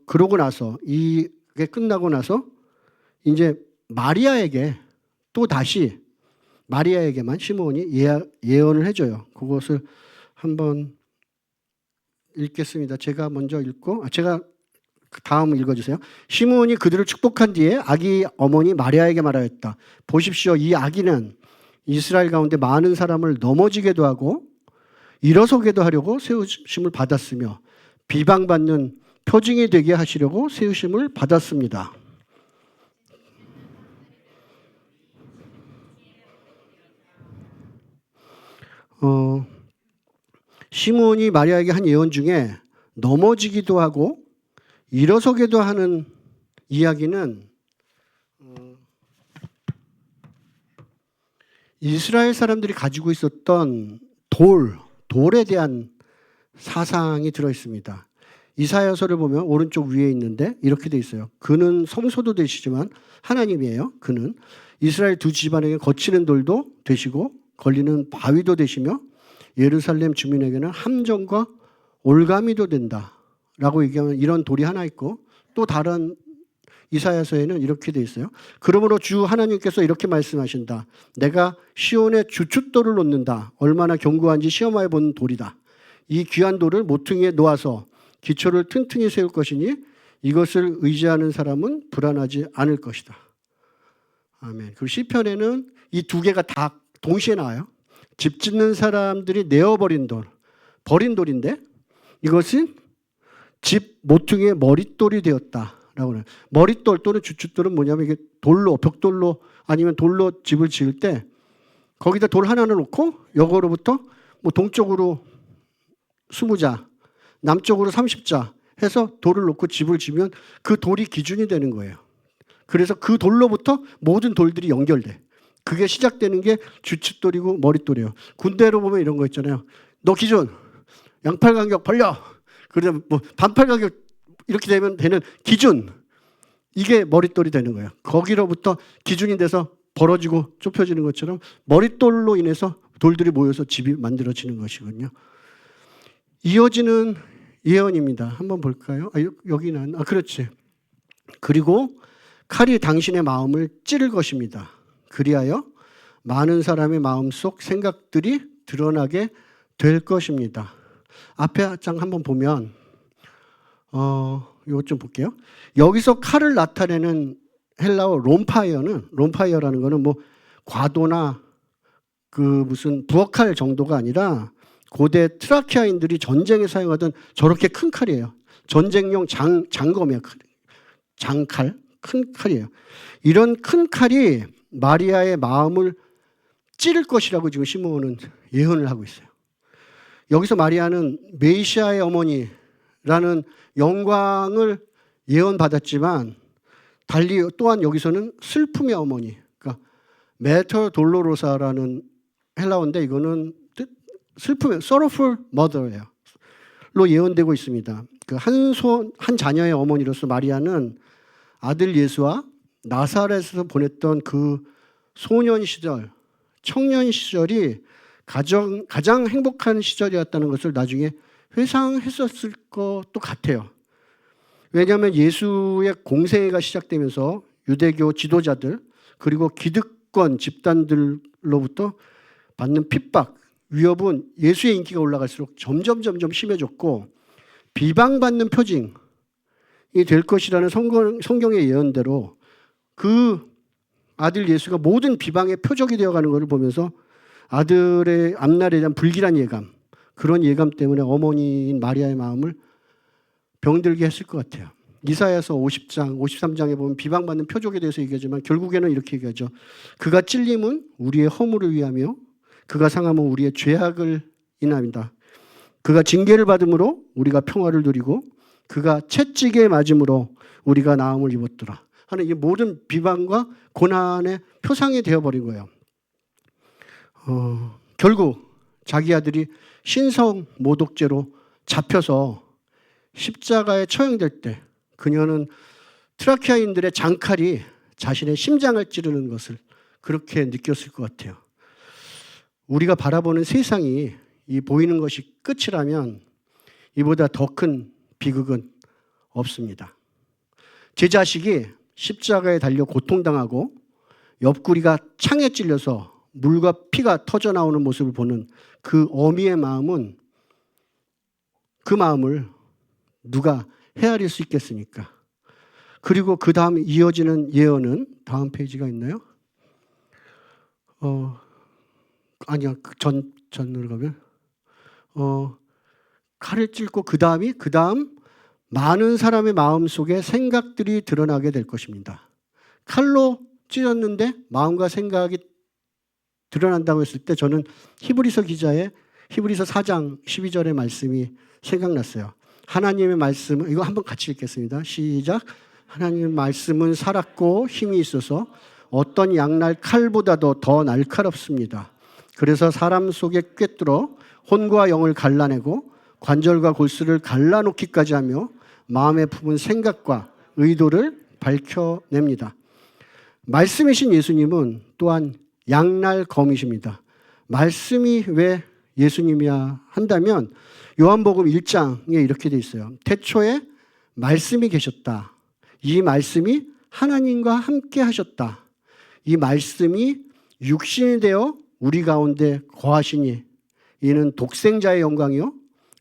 그러고 나서 이게 끝나고 나서 이제 마리아에게 또 다시 마리아에게만 시므온이 예언을 해줘요. 그것을 한번 읽겠습니다. 제가 먼저 읽고 제가 다음 읽어주세요. 시므온이 그들을 축복한 뒤에 아기 어머니 마리아에게 말하였다. 보십시오. 이 아기는 이스라엘 가운데 많은 사람을 넘어지게도 하고 일어서게도 하려고 세우심을 받았으며 비방받는 표징이 되게 하시려고 세우심을 받았습니다. 시므온이 마리아에게 한 예언 중에 넘어지기도 하고 일어서게도 하는 이야기는 이스라엘 사람들이 가지고 있었던 돌에 대한 사상이 들어있습니다. 이사야서를 보면 오른쪽 위에 있는데 이렇게 돼 있어요. 그는 성소도 되시지만 하나님이에요. 그는 이스라엘 두 집안에게 거치는 돌도 되시고 걸리는 바위도 되시며 예루살렘 주민에게는 함정과 올가미도 된다라고 얘기하면 이런 돌이 하나 있고 또 다른 이사야서에는 이렇게 돼 있어요. 그러므로 주 하나님께서 이렇게 말씀하신다. 내가 시온에 주춧돌을 놓는다. 얼마나 견고한지 시험하여 본 돌이다. 이 귀한 돌을 모퉁이에 놓아서 기초를 튼튼히 세울 것이니 이것을 의지하는 사람은 불안하지 않을 것이다. 아멘. 그리고 시편에는 이 두 개가 다 동시에 나와요. 집 짓는 사람들이 내어버린 돌, 버린 돌인데 이것은 집 모퉁이의 머릿돌이 되었다라고 해요. 머릿돌 또는 주춧돌은 뭐냐면 이게 벽돌로 아니면 돌로 집을 지을 때 거기다 돌 하나를 놓고 여거로부터 뭐 동쪽으로 20자, 남쪽으로 30자 해서 돌을 놓고 집을 지면 그 돌이 기준이 되는 거예요. 그래서 그 돌로부터 모든 돌들이 연결돼. 그게 시작되는 게 주춧돌이고 머릿돌이에요. 군대로 보면 이런 거 있잖아요. 너 기준 양팔 간격 벌려. 그러면 뭐 반팔 간격 이렇게 되면 되는 기준. 이게 머릿돌이 되는 거예요. 거기로부터 기준이 돼서 벌어지고 좁혀지는 것처럼 머릿돌로 인해서 돌들이 모여서 집이 만들어지는 것이군요. 이어지는 예언입니다. 한번 볼까요? 여기는 그렇지. 그리고 칼이 당신의 마음을 찌를 것입니다. 그리하여 많은 사람의 마음속 생각들이 드러나게 될 것입니다. 앞에 장 한번 보면 이것 좀 볼게요. 여기서 칼을 나타내는 헬라어 롬파이어라는 거는 뭐 과도나 그 무슨 부엌칼 정도가 아니라 고대 트라키아인들이 전쟁에 사용하던 저렇게 큰 칼이에요. 전쟁용 장검이에요. 장칼, 큰 칼이에요. 이런 큰 칼이 마리아의 마음을 찌를 것이라고 지금 시므온은 예언을 하고 있어요. 여기서 마리아는 메시아의 어머니 라는 영광을 예언받았지만 달리 또한 여기서는 슬픔의 어머니, 그러니까 메터 돌로로사라는 헬라어인데 이거는 슬픔의 sorrowful mother예요. 로 예언되고 있습니다. 그 한 자녀의 어머니로서 마리아는 아들 예수와 나사렛에서 보냈던 그 소년 시절, 청년 시절이 가장 행복한 시절이었다는 것을 나중에 회상했었을 것도 같아요. 왜냐하면 예수의 공생애가 시작되면서 유대교 지도자들 그리고 기득권 집단들로부터 받는 핍박, 위협은 예수의 인기가 올라갈수록 점점 심해졌고 비방받는 표징이 될 것이라는 성경의 예언대로 그 아들 예수가 모든 비방의 표적이 되어가는 것을 보면서 아들의 앞날에 대한 불길한 예감, 그런 예감 때문에 어머니인 마리아의 마음을 병들게 했을 것 같아요. 이사야서 50장, 53장에 보면 비방받는 표적에 대해서 얘기하지만 결국에는 이렇게 얘기하죠. 그가 찔림은 우리의 허물을 위하며 그가 상함은 우리의 죄악을 인함이다. 그가 징계를 받음으로 우리가 평화를 누리고 그가 채찍에 맞음으로 우리가 나음을 입었더라 하는 이 모든 비방과 고난의 표상이 되어버린 거예요. 결국 자기 아들이 신성 모독죄로 잡혀서 십자가에 처형될 때 그녀는 트라키아인들의 장칼이 자신의 심장을 찌르는 것을 그렇게 느꼈을 것 같아요. 우리가 바라보는 세상이 이 보이는 것이 끝이라면 이보다 더 큰 비극은 없습니다. 제 자식이 십자가에 달려 고통당하고 옆구리가 창에 찔려서 물과 피가 터져 나오는 모습을 보는 그 어미의 마음은, 그 마음을 누가 헤아릴 수 있겠습니까? 그리고 그 다음 이어지는 예언은 다음 페이지가 있나요? 아니요. 전으로 가면 칼을 찔고 그 다음 많은 사람의 마음속에 생각들이 드러나게 될 것입니다. 칼로 찔렸는데 마음과 생각이 드러난다고 했을 때 저는 히브리서 기자의 히브리서 4장 12절의 말씀이 생각났어요. 하나님의 말씀은, 이거 한번 같이 읽겠습니다. 시작. 하나님의 말씀은 살았고 힘이 있어서 어떤 양날 칼보다도 더 날카롭습니다. 그래서 사람 속에 꿰뚫어 혼과 영을 갈라내고 관절과 골수를 갈라놓기까지 하며 마음에 품은 생각과 의도를 밝혀냅니다. 말씀이신 예수님은 또한 양날 검이십니다. 말씀이 왜 예수님이야 한다면 요한복음 1장에 이렇게 돼 있어요. 태초에 말씀이 계셨다. 이 말씀이 하나님과 함께 하셨다. 이 말씀이 육신이 되어 우리 가운데 거하시니 이는 독생자의 영광이요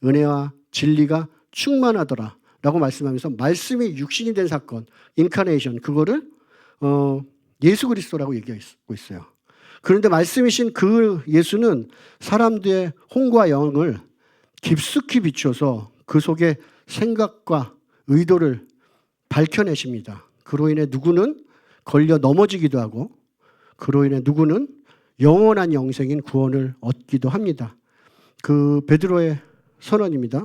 은혜와 진리가 충만하더라 라고 말씀하면서 말씀이 육신이 된 사건, 인카네이션, 그거를 예수 그리스도라고 얘기하고 있어요. 그런데 말씀이신 그 예수는 사람들의 혼과 영을 깊숙이 비춰서 그 속에 생각과 의도를 밝혀내십니다. 그로 인해 누구는 걸려 넘어지기도 하고 그로 인해 누구는 영원한 영생인 구원을 얻기도 합니다. 그 베드로의 선언입니다.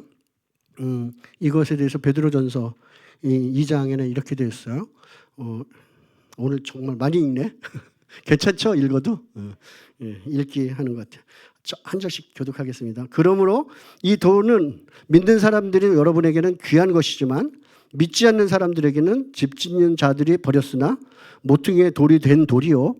이것에 대해서 베드로전서 2장에는 이렇게 되어 있어요. 오늘 정말 많이 읽네. 괜찮죠? 읽어도? 읽기 하는 것 같아요. 한 절씩 교독하겠습니다. 그러므로 이 돌은 믿는 사람들이 여러분에게는 귀한 것이지만 믿지 않는 사람들에게는 집 짓는 자들이 버렸으나 모퉁이의 돌이 된 돌이요.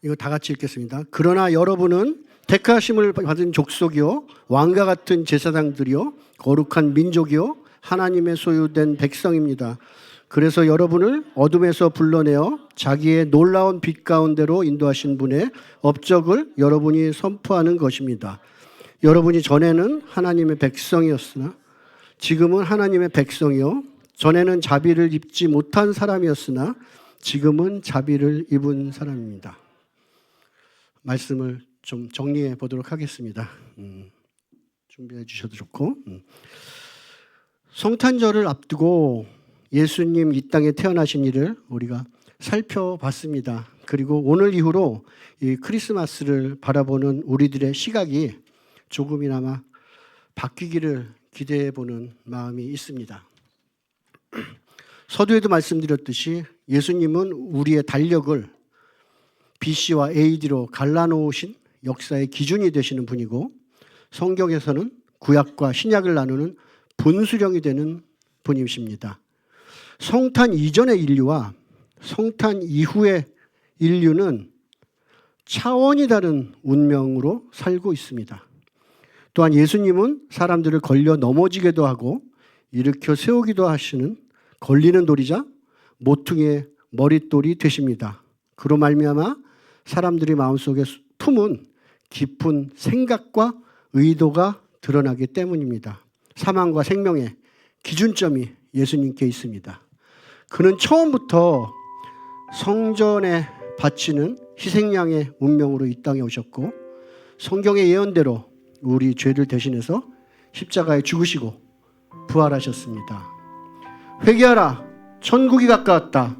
이거 다 같이 읽겠습니다. 그러나 여러분은 택하심을 받은 족속이요 왕과 같은 제사장들이요 거룩한 민족이요 하나님의 소유된 백성입니다. 그래서 여러분을 어둠에서 불러내어 자기의 놀라운 빛 가운데로 인도하신 분의 업적을 여러분이 선포하는 것입니다. 여러분이 전에는 하나님의 백성이었으나 지금은 하나님의 백성이요 전에는 자비를 입지 못한 사람이었으나 지금은 자비를 입은 사람입니다. 말씀을 좀 정리해 보도록 하겠습니다. 준비해 주셔도 좋고 성탄절을 앞두고 예수님 이 땅에 태어나신 일을 우리가 살펴봤습니다. 그리고 오늘 이후로 이 크리스마스를 바라보는 우리들의 시각이 조금이나마 바뀌기를 기대해보는 마음이 있습니다. 서두에도 말씀드렸듯이 예수님은 우리의 달력을 BC와 AD로 갈라놓으신 역사의 기준이 되시는 분이고, 성경에서는 구약과 신약을 나누는 분수령이 되는 분이십니다. 성탄 이전의 인류와 성탄 이후의 인류는 차원이 다른 운명으로 살고 있습니다. 또한 예수님은 사람들을 걸려 넘어지게도 하고 일으켜 세우기도 하시는 걸리는 돌이자 모퉁이의 머릿돌이 되십니다. 그로 말미암아 사람들이 마음속에 품은 깊은 생각과 의도가 드러나기 때문입니다. 사망과 생명의 기준점이 예수님께 있습니다. 그는 처음부터 성전에 바치는 희생양의 운명으로 이 땅에 오셨고, 성경의 예언대로 우리 죄를 대신해서 십자가에 죽으시고 부활하셨습니다. 회개하라, 천국이 가까웠다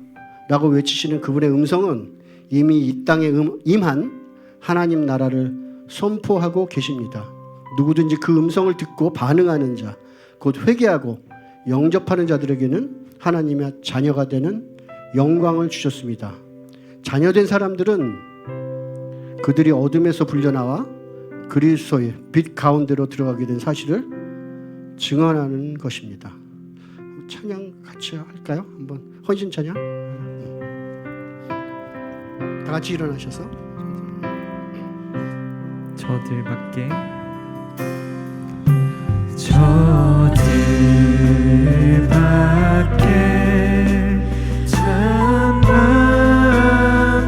라고 외치시는 그분의 음성은 이미 이 땅에 임한 하나님 나라를 선포하고 계십니다. 누구든지 그 음성을 듣고 반응하는 자, 곧 회개하고 영접하는 자들에게는 하나님의 자녀가 되는 영광을 주셨습니다. 자녀된 사람들은 그들이 어둠에서 불려나와 그리스도의 빛 가운데로 들어가게 된 사실을 증언하는 것입니다. 찬양 같이 할까요? 한번 헌신 찬양. 다 같이 일어나셔서 저들밖에 찬밤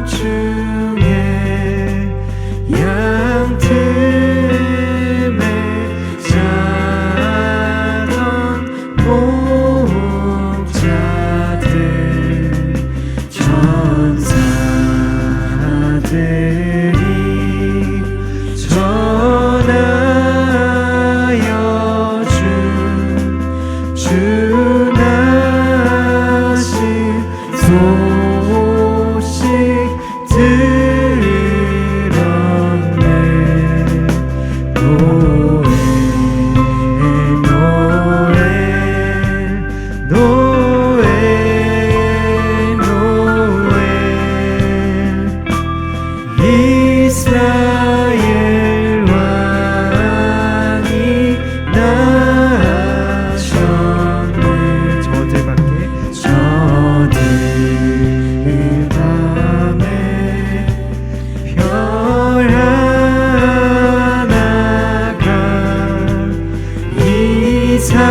중에 양 틈에 자던 목자들 천사들이 전하여 주 나신 소식 들었네. 노엘 노엘 노엘 노엘 이스라엘 왕이 나셨네. 저들밖에 저들 밤에 별 하나가 이상한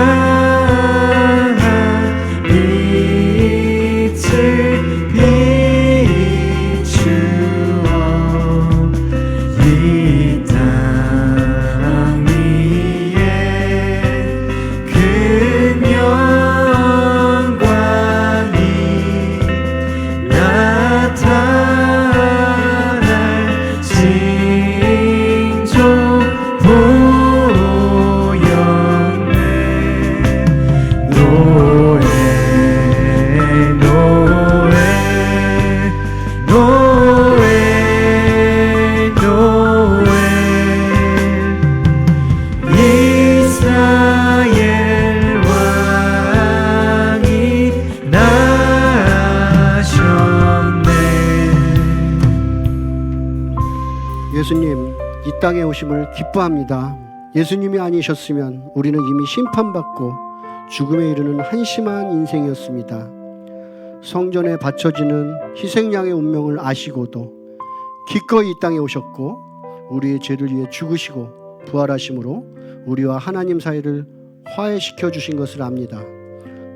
빛을 비추어 이 땅 위에 큰 영광이 나타날 징조 보였네. 노엘 노엘 노엘 노엘 이스라엘 왕이 나셨네. 예수님 이 땅에 오심을 기뻐합니다. 예수님이 아니셨으면 우리는 이미 심판받고 죽음에 이르는 한심한 인생이었습니다. 성전에 바쳐지는 희생양의 운명을 아시고도 기꺼이 이 땅에 오셨고 우리의 죄를 위해 죽으시고 부활하심으로 우리와 하나님 사이를 화해시켜 주신 것을 압니다.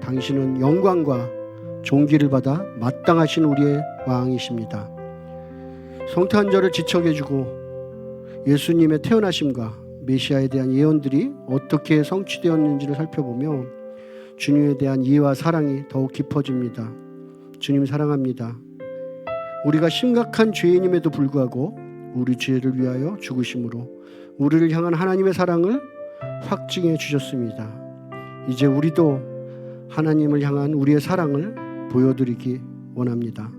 당신은 영광과 존귀를 받아 마땅하신 우리의 왕이십니다. 성탄절을 지척해 주고 예수님의 태어나심과 메시아에 대한 예언들이 어떻게 성취되었는지를 살펴보며 주님에 대한 이해와 사랑이 더욱 깊어집니다. 주님 사랑합니다. 우리가 심각한 죄인임에도 불구하고 우리 죄를 위하여 죽으심으로 우리를 향한 하나님의 사랑을 확증해 주셨습니다. 이제 우리도 하나님을 향한 우리의 사랑을 보여드리기 원합니다.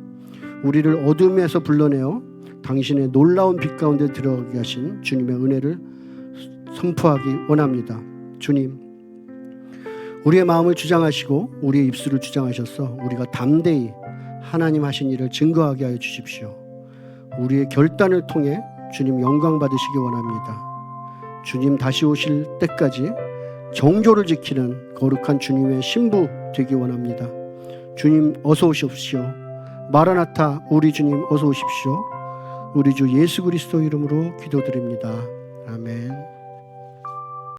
우리를 어둠에서 불러내어 당신의 놀라운 빛 가운데 들어가게 하신 주님의 은혜를 선포하기 원합니다. 주님, 우리의 마음을 주장하시고 우리의 입술을 주장하셔서 우리가 담대히 하나님 하신 일을 증거하게 하여 주십시오. 우리의 결단을 통해 주님 영광 받으시기 원합니다. 주님 다시 오실 때까지 정조를 지키는 거룩한 주님의 신부 되기 원합니다. 주님 어서 오십시오. 마라나타, 우리 주님 어서 오십시오. 우리 주 예수 그리스도 이름으로 기도드립니다. 아멘.